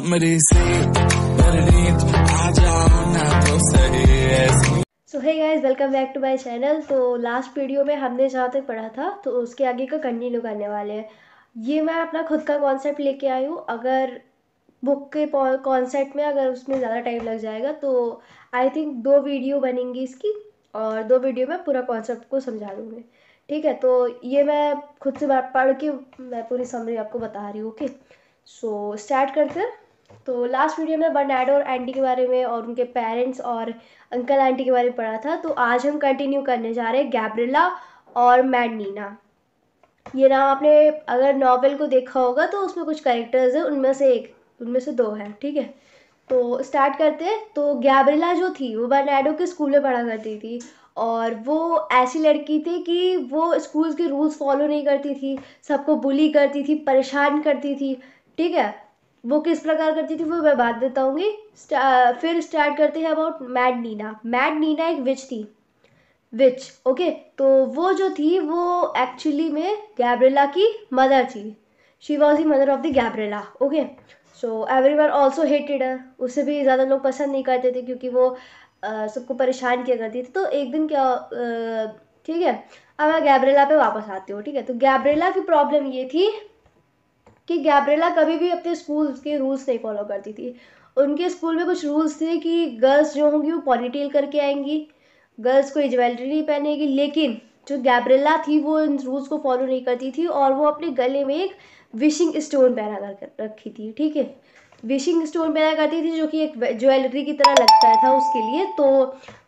So hey guys, welcome back to my channel. तो last video में हमने जहाँ तक पढ़ा था तो उसके आगे का कंटिन्यू करने वाले हैं। ये मैं अपना खुद का कॉन्सेप्ट लेके आई हूँ। अगर बुक के कॉन्सेप्ट में अगर उसमें ज़्यादा टाइम लग जाएगा तो आई थिंक 2 वीडियो बनेंगी इसकी, और 2 वीडियो में पूरा कॉन्सेप्ट को समझा दूँगी। ठीक है, तो ये मैं खुद से पढ़ के मैं पूरी समरी आपको बता रही हूँ। ओके, सो स्टार्ट करते हैं। तो लास्ट वीडियो में बर्नार्डो और एंडी के बारे में और उनके पेरेंट्स और अंकल आंटी के बारे में पढ़ा था। तो आज हम कंटिन्यू करने जा रहे हैं गैब्रिएला और मैड नीना। ये नाम आपने अगर नॉवेल को देखा होगा तो उसमें कुछ कैरेक्टर्स है, उनमें से 2 हैं। ठीक है, तो स्टार्ट करते हैं। तो गैब्रिएला जो थी वो बर्नार्डो के स्कूल में पढ़ा करती थी, और वो ऐसी लड़की थी कि वो स्कूल के रूल्स फॉलो नहीं करती थी, सबको बुली करती थी, परेशान करती थी। ठीक है, वो किस प्रकार करती थी वो मैं बात बताऊंगी। फिर स्टार्ट करते हैं about mad Nina. Mad Nina एक विच थी, विच। ओके, तो वो जो थी वो एक्चुअली में गैब्रिएला की मदर थी। She was the mother of the Gabriela. Okay, so everyone also hated her. उसे भी ज़्यादा लोग पसंद नहीं करते थे क्योंकि वो सबको परेशान किया करती थी। तो एक दिन क्या ठीक है, अब मैं गैब्रिएला पे वापस आती हूँ। ठीक है, तो गैब्रिएला की प्रॉब्लम ये थी कि गैब्रिएला कभी भी अपने स्कूल के रूल्स नहीं फॉलो करती थी। उनके स्कूल में कुछ रूल्स थे कि गर्ल्स जो होंगी वो पॉनीटेल करके आएंगी, गर्ल्स कोई ज्वेलरी नहीं पहनेगी। लेकिन जो गैब्रिएला थी वो इन रूल्स को फॉलो नहीं करती थी, और वो अपने गले में एक विशिंग स्टोन पहना कर रखी थी। ठीक है, विशिंग स्टोन पहना करती थी जो कि एक ज्वेलरी की तरह लगता था उसके लिए, तो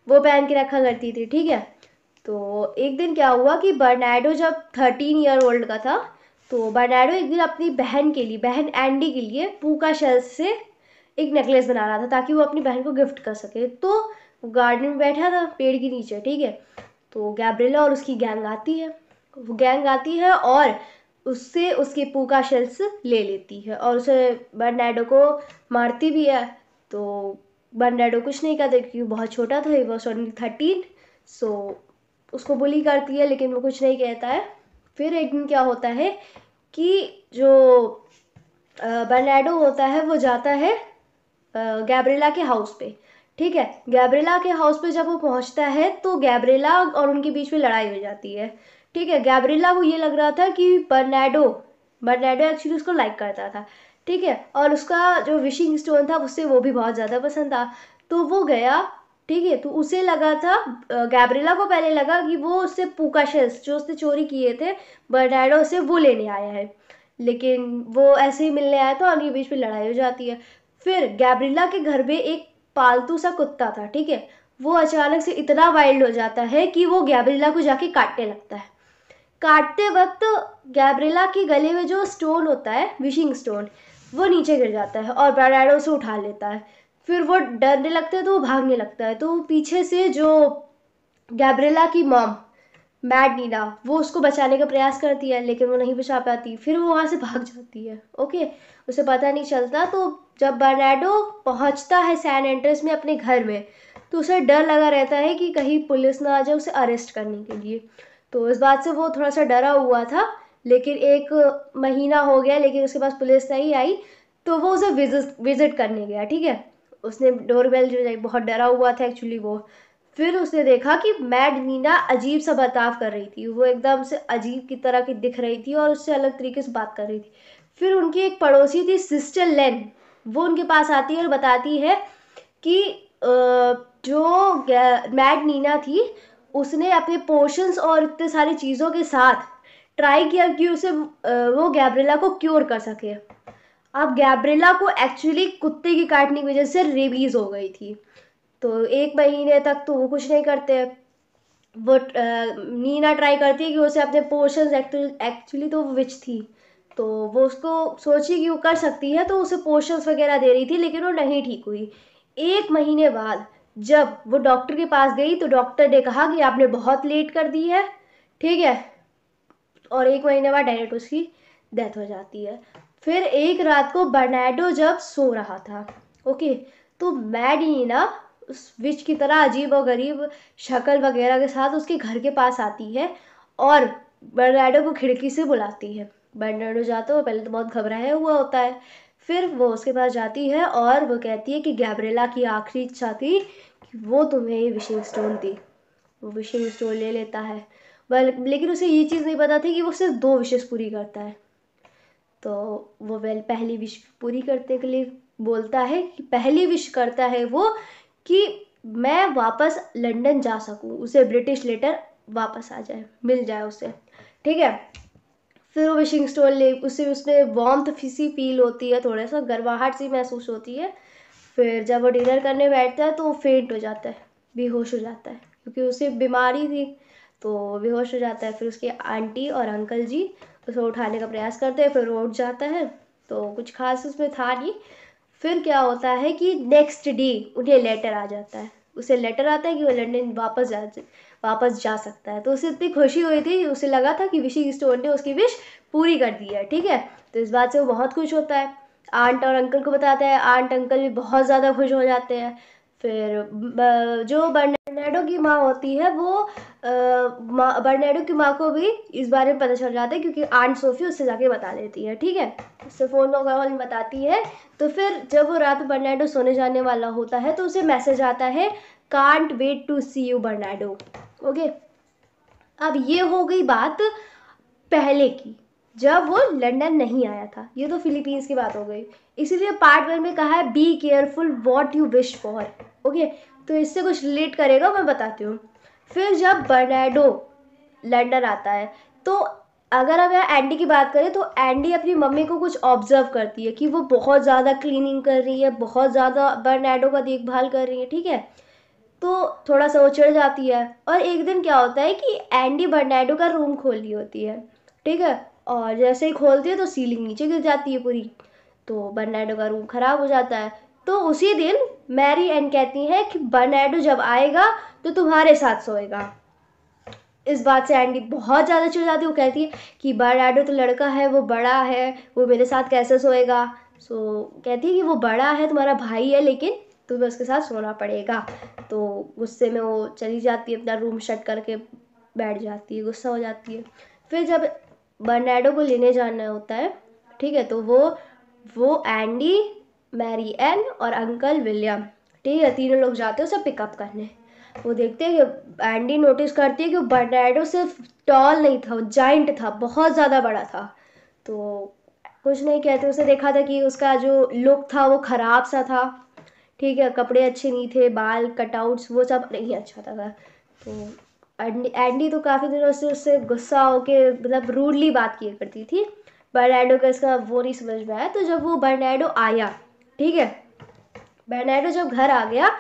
वो पहन के रखा करती थी। ठीक है, तो एक दिन क्या हुआ कि बर्नार्डो जब 13 ईयर ओल्ड का था तो बर्नार्डो एक दिन अपनी बहन के लिए, बहन एंडी के लिए पूका शेल्स से एक नेकलेस बना रहा था ताकि वो अपनी बहन को गिफ्ट कर सके। तो वो गार्डन में बैठा था पेड़ के नीचे। ठीक है, तो गैब्रिएला और उसकी गैंग आती है। वो गैंग आती है और उससे उसके पूका शेल्स ले लेती है और उसे बर्नार्डो को मारती भी है। तो बर्नार्डो कुछ नहीं कहता क्योंकि वो बहुत छोटा था, ही वॉज ओनली 13। सो उसको बुली करती है लेकिन वो कुछ नहीं कहता है। फिर एक दिन क्या होता है कि जो बर्नार्डो होता है वो जाता है गैब्रिएला के हाउस पे। ठीक है, गैब्रिएला के हाउस पे जब वो पहुंचता है तो गैब्रिएला और उनके बीच में लड़ाई हो जाती है। ठीक है, गैब्रिएला को ये लग रहा था कि बर्नार्डो बर्नार्डो एक्चुअली उसको लाइक करता था। ठीक है, और उसका जो विशिंग स्टोन था उससे वो भी बहुत ज़्यादा पसंद था, तो वो गया। ठीक है, तो उसे लगा था, गैब्रिएला को पहले लगा कि वो उससे पूका शेल्स जो उसने चोरी किए थे बर्नार्डो से वो लेने आया है, लेकिन वो ऐसे ही मिलने आया था और उनके बीच में लड़ाई हो जाती है। फिर गैब्रिएला के घर में एक पालतू सा कुत्ता था। ठीक है, वो अचानक से इतना वाइल्ड हो जाता है कि वो गैब्रिएला को जाके काटने लगता है। काटते वक्त गैब्रिएला के गले में जो स्टोन होता है, विशिंग स्टोन, वो नीचे गिर जाता है और बर्नार्डो उसे उठा लेता है। फिर वो डरने लगता है तो वो भागने लगता है। तो पीछे से जो गैब्रिएला की मॉम मैड नीना वो उसको बचाने का प्रयास करती है लेकिन वो नहीं बचा पाती, फिर वो वहाँ से भाग जाती है। ओके, उसे पता नहीं चलता। तो जब बर्नार्डो पहुँचता है सैन एंड्रेस में अपने घर में तो उसे डर लगा रहता है कि कहीं पुलिस ना आ जाए उसे अरेस्ट करने के लिए। तो इस बात से वो थोड़ा सा डरा हुआ था, लेकिन 1 महीना हो गया लेकिन उसके पास पुलिस नहीं आई, तो वो उसे विजिट करने गया। ठीक है, उसने डोरबेल जो बहुत डरा हुआ था एक्चुअली वो। फिर उसने देखा कि मैड नीना अजीब सा बर्ताव कर रही थी, वो एकदम से अजीब की तरह की दिख रही थी और उससे अलग तरीके से बात कर रही थी। फिर उनकी एक पड़ोसी थी सिस्टर लेन, वो उनके पास आती है और बताती है कि जो मैड नीना थी उसने अपने पोर्शंस और इतने सारी चीज़ों के साथ ट्राई किया कि उसे वो गैब्रिएला को क्योर कर सके। अब गैब्रिएला को एक्चुअली कुत्ते की काटने की वजह से रेबीज हो गई थी, तो 1 महीने तक तो वो कुछ नहीं करते। वो नीना ट्राई करती है कि उसे अपने पोर्शंस, एक्चुअली तो वो विच थी तो वो उसको सोची कि वो कर सकती है तो उसे पोर्शंस वगैरह दे रही थी, लेकिन वो नहीं ठीक हुई। 1 महीने बाद जब वो डॉक्टर के पास गई तो डॉक्टर ने कहा कि आपने बहुत लेट कर दी है। ठीक है, और 1 महीने बाद डायरेक्ट उसकी डेथ हो जाती है। फिर एक रात को बर्नार्डो जब सो रहा था, ओके, तो मैड नीना उस विच की तरह अजीब और गरीब शक्ल वगैरह के साथ उसके घर के पास आती है और बर्नार्डो को खिड़की से बुलाती है। बर्नार्डो जाता है, पहले तो बहुत घबराया हुआ होता है, फिर वो उसके पास जाती है और वो कहती है कि गैब्रिएला की आखिरी इच्छा थी कि वो तुम्हें ये विशिंग स्टोन दी। वो विशिंग स्टोन ले लेता है, लेकिन उसे ये चीज़ नहीं पता थी कि वो सिर्फ 2 विशेस पूरी करता है। तो वो पहली विश पूरी करने के लिए बोलता है कि पहली विश करता है वो कि मैं वापस लंदन जा सकूं, उसे ब्रिटिश लेटर वापस आ जाए, मिल जाए उसे। ठीक है, फिर वो विशिंग स्टोन ले उसे उसमें वार्मथ सी फील होती है, थोड़ा सा गर्वाहट सी महसूस होती है। फिर जब वो डिनर करने बैठता है तो वो फेंट हो जाता है, बेहोश हो जाता है, क्योंकि उसे बीमारी थी तो बेहोश हो जाता है। फिर उसके आंटी और अंकल जी उसे उठाने का प्रयास करते हैं, फिर वो उठ जाता है। तो कुछ खास उसमें था नहीं। फिर क्या होता है कि नेक्स्ट डे उन्हें लेटर आ जाता है, उसे लेटर आता है कि वो लंदन वापस जा सकता है। तो उसे इतनी खुशी हुई थी, उसे लगा था कि विशिंग स्टोन ने उसकी विश पूरी कर दी है। ठीक है, तो इस बात से वो बहुत खुश होता है, आंट और अंकल को बताता है। आंट अंकल भी बहुत ज़्यादा खुश हो जाते हैं। फिर जो बर्नार्डो की माँ होती है वो बर्नार्डो की माँ को भी इस बारे में पता चल जाता है, क्योंकि आंट सोफी उससे जाके बता देती है। ठीक है, उससे फ़ोन कॉल में बताती है। तो फिर जब वो रात में बर्नार्डो सोने जाने वाला होता है तो उसे मैसेज आता है, can't wait to see you Bernardo. Okay, अब ये हो गई बात पहले की, जब वो लंदन नहीं आया था। ये तो फिलीपींस की बात हो गई। इसीलिए पार्ट 1 में कहा है be careful what you wish for. Okay, तो इससे कुछ रिलेट करेगा, मैं बताती हूँ। फिर जब बर्नार्डो लंदन आता है तो अगर हम यहाँ एंडी की बात करें तो एंडी अपनी मम्मी को कुछ ऑब्जर्व करती है कि वो बहुत ज़्यादा क्लीनिंग कर रही है, बहुत ज़्यादा बर्नार्डो का देखभाल कर रही है। ठीक है, तो थोड़ा सा वो चिढ़ जाती है। और एक दिन क्या होता है कि एंडी बर्नार्डो का रूम खोल रही होती है। ठीक है, और जैसे ही खोलती है तो सीलिंग नीचे गिर जाती है पूरी, तो बर्नार्डो का रूम खराब हो जाता है। तो उसी दिन मैरी एन कहती है कि बर्नार्डो जब आएगा तो तुम्हारे साथ सोएगा। इस बात से एंडी बहुत ज़्यादा चिढ़ जाती है। वो कहती है कि बर्नार्डो तो लड़का है, वो बड़ा है, वो मेरे साथ कैसे सोएगा। कहती है कि वो बड़ा है, तुम्हारा भाई है, लेकिन तुम्हें उसके साथ सोना पड़ेगा। तो गुस्से में वो चली जाती है, अपना रूम शट करके बैठ जाती है, गुस्सा हो जाती है। फिर जब बर्नार्डो को लेने जाना होता है, ठीक है, तो वो एंडी, मैरी एन और अंकल विलियम, ठीक है, तीनों लोग जाते हैं उसे पिकअप करने। वो देखते हैं कि एंडी नोटिस करती है कि बर्नार्डो सिर्फ टॉल नहीं था, वो जाइंट था, बहुत ज़्यादा बड़ा था। तो कुछ नहीं कहते, उसे देखा था कि उसका जो लुक था वो ख़राब सा था। ठीक है, कपड़े अच्छे नहीं थे, बाल कटआउट्स वो सब नहीं अच्छा था। तो एंडी तो काफ़ी दिनों से उससे गुस्सा होके मतलब रूडली बात किया करती थी। बर्नार्डो का इसका वो नहीं समझ में आया। तो जब वो बर्नार्डो आया, ठीक है, बर्नार्डो जब घर आ गया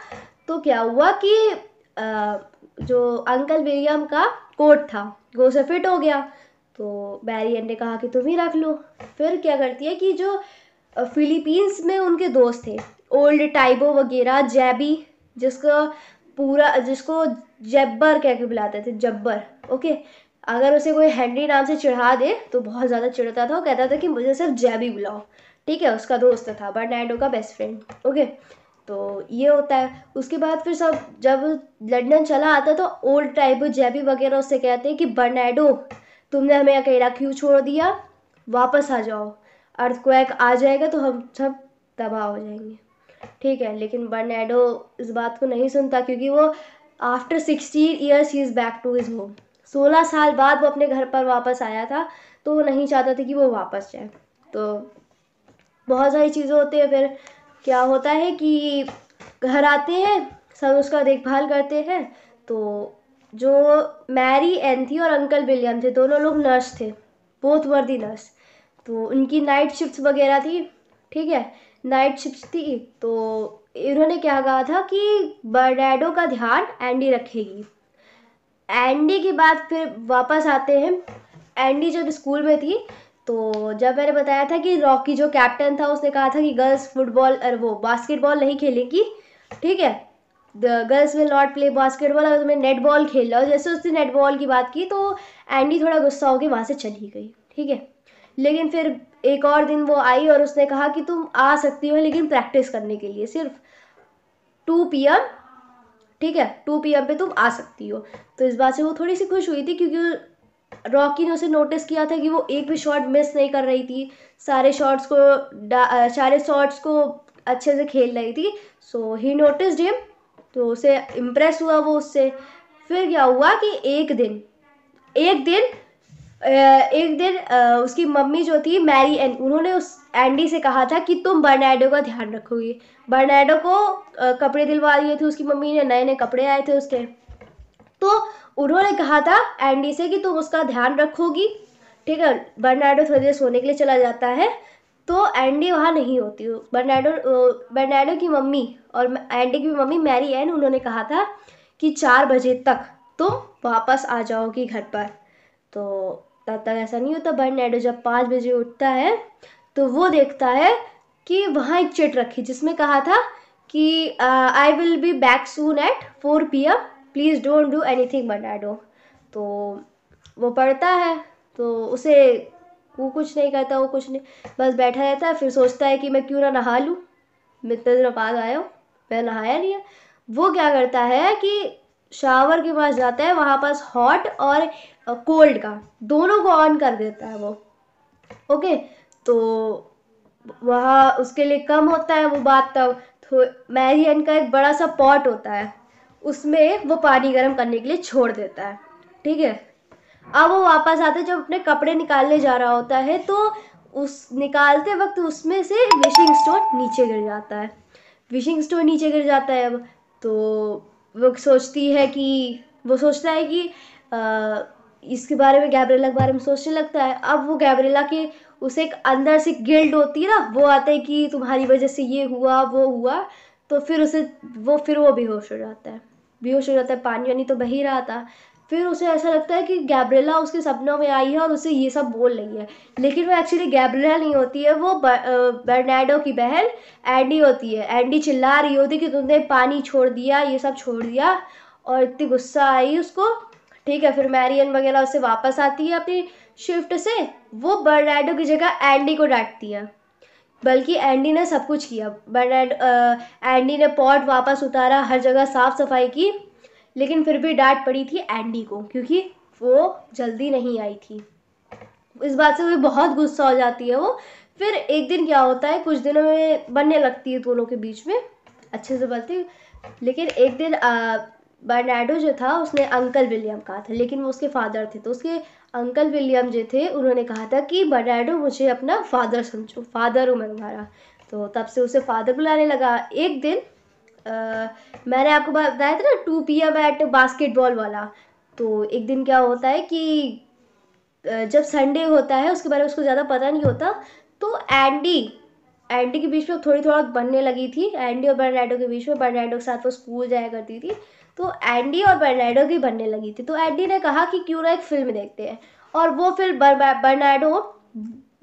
तो क्या हुआ कि जो अंकल विलियम का कोट था वो उसे फिट हो गया। तो मैरी एन ने कहा कि तुम ही रख लो। फिर क्या करती है कि जो फिलीपींस में उनके दोस्त थे, ओल्ड टाइबो वगैरह, जैबी, जिसको जब्बर कह के बुलाते थे, जब्बर। ओके, अगर उसे कोई हेनरी नाम से चिढ़ा दे तो बहुत ज़्यादा चिढ़ता था। वो कहता था कि मुझे सिर्फ जैबी बुलाओ। ठीक है, उसका दोस्त था, बर्नार्डो का बेस्ट फ्रेंड। ओके, तो ये होता है। उसके बाद फिर सब जब लंदन चला आता तो ओल्ड टाइप जैबी वगैरह उससे कहते हैं कि बर्नार्डो तुमने हमें अकेला क्यों छोड़ दिया, वापस आ जाओ, अर्थक्वेक आ जाएगा तो हम सब तबाह हो जाएंगे। ठीक है, लेकिन बर्नार्डो इस बात को नहीं सुनता, क्योंकि वो after 16 years he is back to his home. 16 साल बाद वो अपने घर पर वापस आया था, तो वो नहीं चाहता था कि वो वापस जाए। तो बहुत सारी चीज़ें होती है। फिर क्या होता है कि घर आते हैं, सब उसका देखभाल करते हैं। तो जो मैरी एन थी और अंकल विलियम थे, दोनों लोग नर्स थे, बोथ वर्दी नर्स। तो उनकी नाइट शिफ्ट्स वगैरह थी। ठीक है, नाइट शिफ्ट थी। तो इन्होंने क्या कहा था कि बर्नार्डो का ध्यान एंडी रखेगी। एंडी की बात फिर वापस आते हैं। एंडी जब स्कूल में थी तो जब मैंने बताया था कि रॉकी जो कैप्टन था उसने कहा था कि गर्ल्स फुटबॉल और वो बास्केटबॉल नहीं खेलेगी। ठीक है, the girls will not play basketball, अगर तुम्हें नेट बॉल खेलना हो। जैसे उसने नेट बॉल की बात की तो एंडी थोड़ा गुस्सा होकर वहाँ से चली गई। ठीक है, लेकिन फिर एक और दिन वो आई और उसने कहा कि तुम आ सकती हो, लेकिन प्रैक्टिस करने के लिए सिर्फ 2 PM। ठीक है, 2 PM पे तुम आ सकती हो। तो इस बात से वो थोड़ी सी खुश हुई थी, क्योंकि रॉकी ने उसे नोटिस किया था कि वो एक भी शॉट मिस नहीं कर रही थी, सारे शॉट्स को अच्छे से खेल रही थी। सो ही नोटिस्ड हिम, तो उसे इम्प्रेस हुआ वो उससे। फिर क्या हुआ कि एक दिन उसकी मम्मी जो थी मैरी एन, उन्होंने उस एंडी से कहा था कि तुम बर्नार्डो का ध्यान रखोगी। बर्नार्डो को कपड़े दिलवा दिए थे उसकी मम्मी ने, नए नए कपड़े आए थे उसके। तो उन्होंने कहा था एंडी से कि तुम उसका ध्यान रखोगी, ठीक है। बर्नार्डो थोड़ी देर सोने के लिए चला जाता है, तो एंडी वहाँ नहीं होती। बर्नार्डो की मम्मी और एंडी की मम्मी मैरी एन, उन्होंने कहा था कि 4 बजे तक तुम वापस आ जाओगी घर पर। तो तब तक ऐसा नहीं होता। बर्नार्डो जब 5 बजे उठता है तो वो देखता है कि वहाँ एक चिट रखी जिसमें कहा था कि I will be back soon eight 4 PM, please don't do anything Bernardo. तो वो पढ़ता है, तो उसे वो कुछ नहीं करता, वो कुछ नहीं, बस बैठा रहता है। फिर सोचता है कि मैं क्यों ना नहा लूँ, मैं इतने दिनों बाद आया हूँ, मैं नहाया नहीं है। वो क्या करता है कि शावर के पास जाता है, वहाँ पास हॉट और कोल्ड का दोनों को ऑन कर देता है वो। ओके, तो वहाँ उसके लिए कम होता है वो बात तब। तो मैरियन का एक बड़ा सा पॉट होता है, उसमें वो पानी गर्म करने के लिए छोड़ देता है, ठीक है। अब वो वापस आता है, जब अपने कपड़े निकालने जा रहा होता है तो उस निकालते वक्त उसमें से विशिंग स्टोन नीचे गिर जाता है। अब तो वो सोचता है कि इसके बारे में, गैब्रिएला के बारे में सोचने लगता है। अब वो गैब्रिएला के, उसे एक अंदर से गिल्ट होती है ना, वो आता है कि तुम्हारी वजह से ये हुआ वो हुआ। तो फिर वो बेहोश हो जाता है, पानी वानी तो बह ही रहा था। फिर उसे ऐसा लगता है कि गैब्रिएला उसके सपनों में आई है और उसे ये सब बोल रही है, लेकिन वो एक्चुअली गैब्रिएला नहीं होती है, वो बर्नार्डो की बहन एंडी होती है। एंडी चिल्ला रही होती कि तुमने पानी छोड़ दिया, ये सब छोड़ दिया, और इतनी गुस्सा आई उसको, ठीक है। फिर मैरियन वगैरह उससे वापस आती है अपनी शिफ्ट से, वो बर्नार्डो की जगह एंडी को डांटती है, बल्कि एंडी ने सब कुछ किया। एंडी ने पॉट वापस उतारा, हर जगह साफ सफाई की, लेकिन फिर भी डांट पड़ी थी एंडी को, क्योंकि वो जल्दी नहीं आई थी। इस बात से वो बहुत गुस्सा हो जाती है वो। फिर एक दिन क्या होता है, कुछ दिनों में बनने लगती है दोनों के बीच में, अच्छे से बनती। लेकिन एक दिन बर्नार्डो जो था उसने अंकल विलियम कहा था, लेकिन वो उसके फादर थे। तो उसके अंकल विलियम जो थे उन्होंने कहा था कि बर्नार्डो मुझे अपना फादर समझो, फादर हूँ मैं तुम्हारा। तो तब से उसे फादर बुलाने लगा। एक दिन मैंने आपको बताया था ना 2 PM एट बास्केटबॉल वाला। तो एक दिन क्या होता है कि जब संडे होता है, उसके बारे में उसको ज़्यादा पता नहीं होता, तो एंडी के बीच में थोड़ा बनने लगी थी, एंडी और बर्नार्डो के बीच में। बर्नार्डो के साथ वो स्कूल जाया करती थी, तो एंडी और बर्नार्डो की बनने लगी थी। तो एंडी ने कहा कि क्यों ना एक फिल्म देखते हैं, और वो फिल्म बर्नार्डो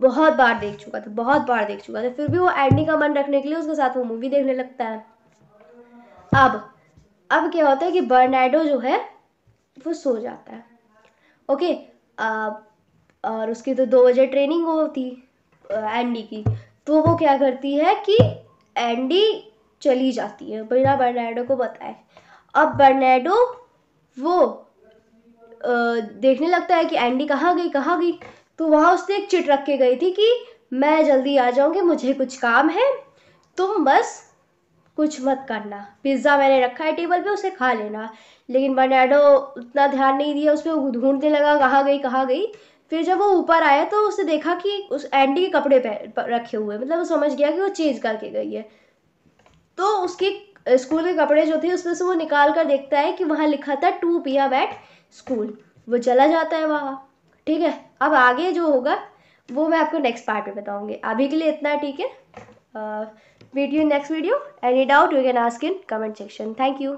बहुत बार देख चुका था। फिर भी वो एंडी का मन रखने के लिए उसके साथ वो मूवी देखने लगता है। अब क्या होता है कि बर्नार्डो जो है वो सो जाता है, ओके। और उसकी तो 2 बजे ट्रेनिंग होती एंडी की। तो वो क्या करती है कि एंडी चली जाती है बिना बर्नार्डो को बताए। अब बर्नार्डो वो देखने लगता है कि एंडी कहाँ गई। तो वहाँ उसने एक चिट रख के गई थी कि मैं जल्दी आ जाऊंगी, मुझे कुछ काम है, तुम बस कुछ मत करना, पिज्ज़ा मैंने रखा है टेबल पे, उसे खा लेना। लेकिन बर्नार्डो उतना ध्यान नहीं दिया उस पर, वो ढूंढने लगा कहाँ गई। फिर जब वो ऊपर आया तो उसने देखा कि उस एंडी के कपड़े रखे हुए, मतलब वो समझ गया कि वो चेंज करके गई है। तो उसके स्कूल के कपड़े जो थे उसमें से वो निकाल कर देखता है कि वहाँ लिखा था 2 PM एट स्कूल। वो चला जाता है वहाँ, ठीक है। अब आगे जो होगा वो मैं आपको नेक्स्ट पार्ट में बताऊंगी। अभी के लिए इतना, ठीक है। Meet you next video. Any doubt you can ask in comment section. Thank you.